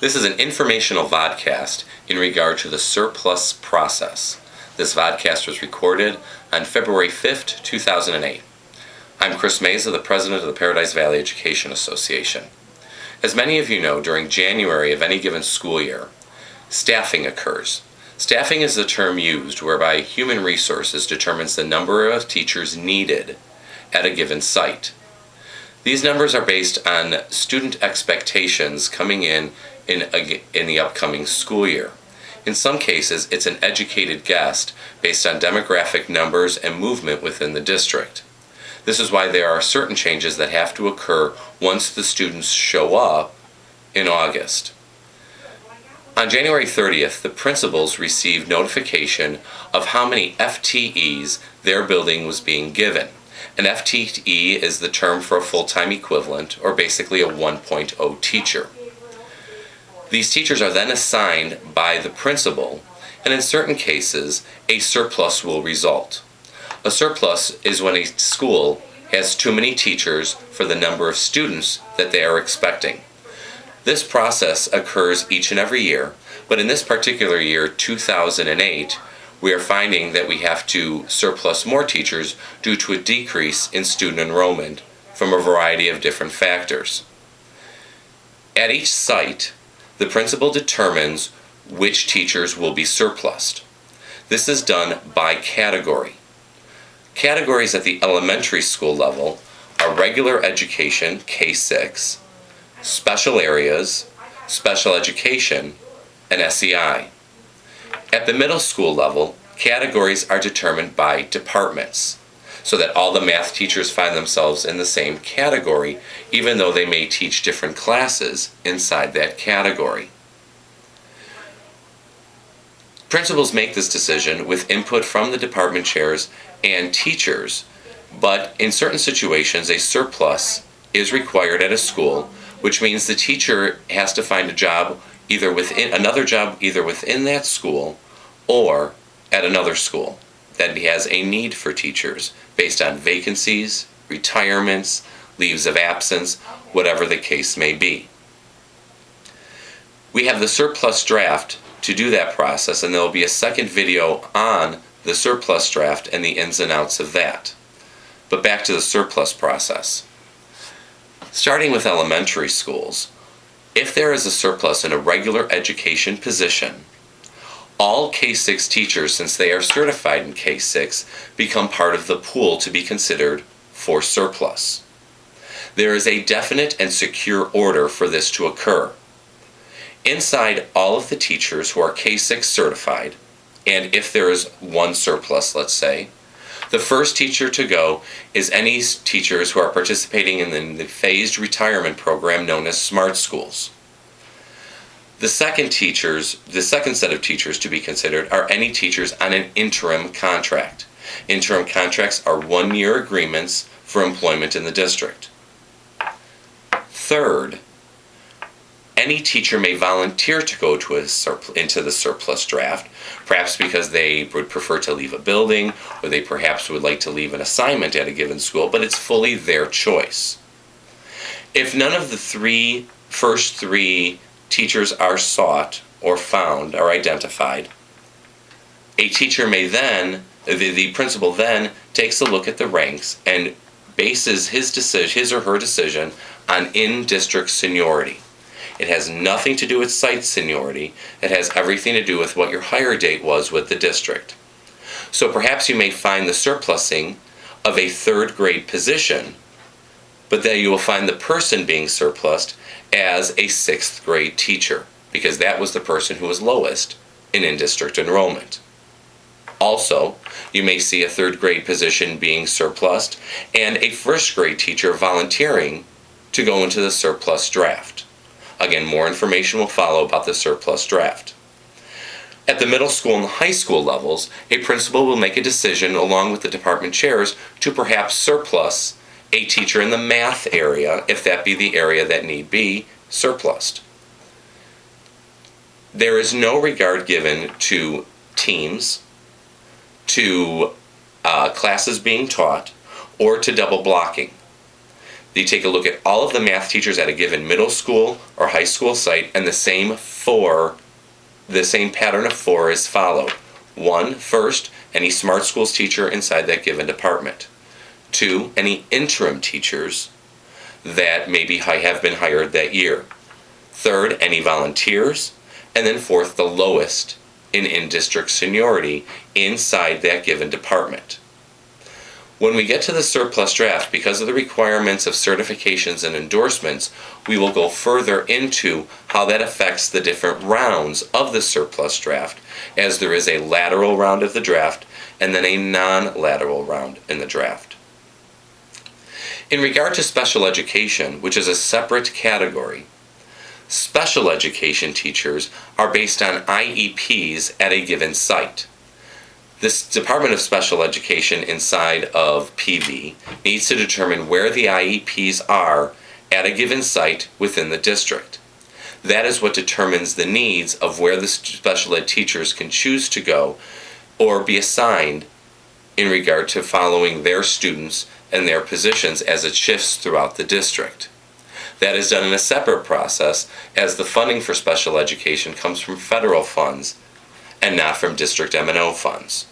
This is an informational vodcast in regard to the surplus process. This vodcast was recorded on February 5th, 2008. I'm Chris Meza, the President of the Paradise Valley Education Association. As many of you know, during January of any given school year, staffing occurs. Staffing is the term used whereby human resources determines the number of teachers needed at a given site. These numbers are based on student expectations coming in the upcoming school year. In some cases, it's an educated guess based on demographic numbers and movement within the district. This is why there are certain changes that have to occur once the students show up in August. On January 30th, the principals received notification of how many FTEs their building was being given. An FTE is the term for a full-time equivalent, or basically a 1.0 teacher. These teachers are then assigned by the principal, and in certain cases, a surplus will result. A surplus is when a school has too many teachers for the number of students that they are expecting. This process occurs each and every year, but in this particular year, 2008, we are finding that we have to surplus more teachers due to a decrease in student enrollment from a variety of different factors. At each site, the principal determines which teachers will be surplused. This is done by category. Categories at the elementary school level are regular education, K-6, special areas, special education, and SEI. At the middle school level, categories are determined by departments, so that all the math teachers find themselves in the same category, even though they may teach different classes inside that category. Principals make this decision with input from the department chairs and teachers, but in certain situations, a surplus is required at a school, which means the teacher has to find a job either within that school or at another school that has a need for teachers based on vacancies, retirements, leaves of absence, whatever the case may be. We have the surplus draft to do that process, and there will be a second video on the surplus draft and the ins and outs of that. But back to the surplus process. Starting with elementary schools, if there is a surplus in a regular education position, all K-6 teachers, since they are certified in K-6, become part of the pool to be considered for surplus. There is a definite and secure order for this to occur. Inside all of the teachers who are K-6 certified, and if there is one surplus, let's say, the first teacher to go is any teachers who are participating in the phased retirement program known as SMART schools. The second set of teachers to be considered are any teachers on an interim contract. Interim contracts are 1-year agreements for employment in the district. Third, any teacher may volunteer to go into the surplus draft, perhaps because they would prefer to leave a building, or they perhaps would like to leave an assignment at a given school, but it's fully their choice. If none of the first three teachers are sought or found or identified, a teacher may then, the principal then takes a look at the ranks and bases his or her decision on in-district seniority. It has nothing to do with site seniority. It has everything to do with what your hire date was with the district. So perhaps you may find the surplusing of a 3rd grade position, but then you will find the person being surplused as a 6th grade teacher, because that was the person who was lowest in district enrollment. Also, you may see a 3rd grade position being surplused and a 1st grade teacher volunteering to go into the surplus draft. Again, more information will follow about the surplus draft. At the middle school and high school levels, a principal will make a decision along with the department chairs to perhaps surplus a teacher in the math area, if that be the area that need be surplused. There is no regard given to teams, to classes being taught, or to double blocking. You take a look at all of the math teachers at a given middle school or high school site, and the same pattern of 4 is followed. 1, first, any smart schools teacher inside that given department. 2, any interim teachers that maybe have been hired that year. 3rd, any volunteers. And then 4th, the lowest in district seniority inside that given department. When we get to the surplus draft, because of the requirements of certifications and endorsements, we will go further into how that affects the different rounds of the surplus draft, as there is a lateral round of the draft and then a non-lateral round in the draft. In regard to special education, which is a separate category, special education teachers are based on IEPs at a given site. This Department of Special Education inside of PV needs to determine where the IEPs are at a given site within the district. That is what determines the needs of where the special ed teachers can choose to go or be assigned in regard to following their students and their positions as it shifts throughout the district. That is done in a separate process, as the funding for special education comes from federal funds and not from district M&O funds.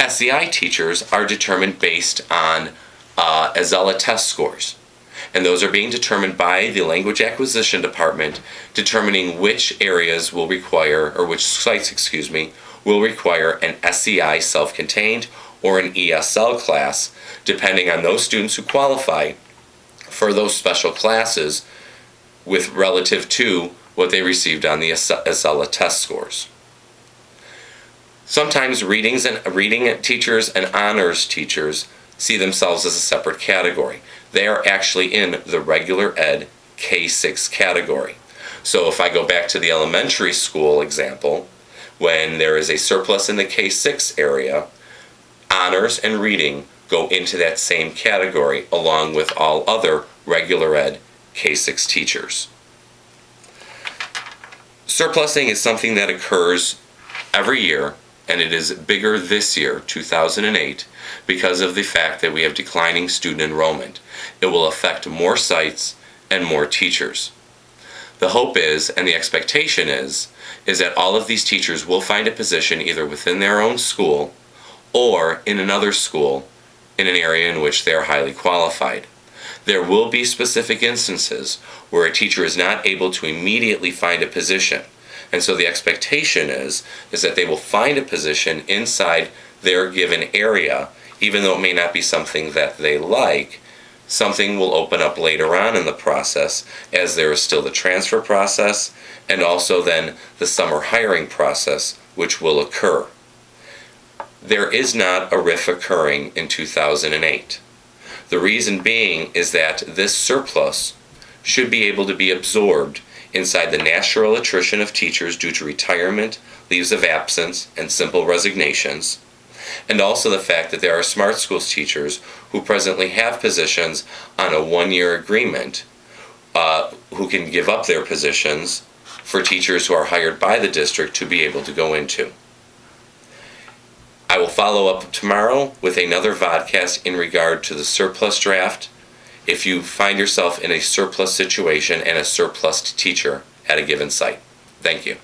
SEI teachers are determined based on AZELA test scores, and those are being determined by the Language Acquisition Department, determining which areas will require, or which sites, will require an SEI self-contained or an ESL class, depending on those students who qualify for those special classes with relative to what they received on the AZELA test scores. Sometimes reading teachers and honors teachers see themselves as a separate category. They are actually in the regular ed K-6 category. So if I go back to the elementary school example, when there is a surplus in the K-6 area, honors and reading go into that same category along with all other regular ed K-6 teachers. Surplusing is something that occurs every year, and it is bigger this year, 2008, because of the fact that we have declining student enrollment. It will affect more sites and more teachers. The hope is, and the expectation is that all of these teachers will find a position either within their own school or in another school in an area in which they are highly qualified. There will be specific instances where a teacher is not able to immediately find a position. And so the expectation is that they will find a position inside their given area, even though it may not be something that they like. Something will open up later on in the process, as there is still the transfer process and also then the summer hiring process, which will occur. There is not a RIF occurring in 2008. The reason being is that this surplus should be able to be absorbed inside the natural attrition of teachers due to retirement, leaves of absence, and simple resignations, and also the fact that there are smart schools teachers who presently have positions on a one-year agreement who can give up their positions for teachers who are hired by the district to be able to go into. I will follow up tomorrow with another vodcast in regard to the surplus draft if you find yourself in a surplus situation and a surplus teacher at a given site. Thank you.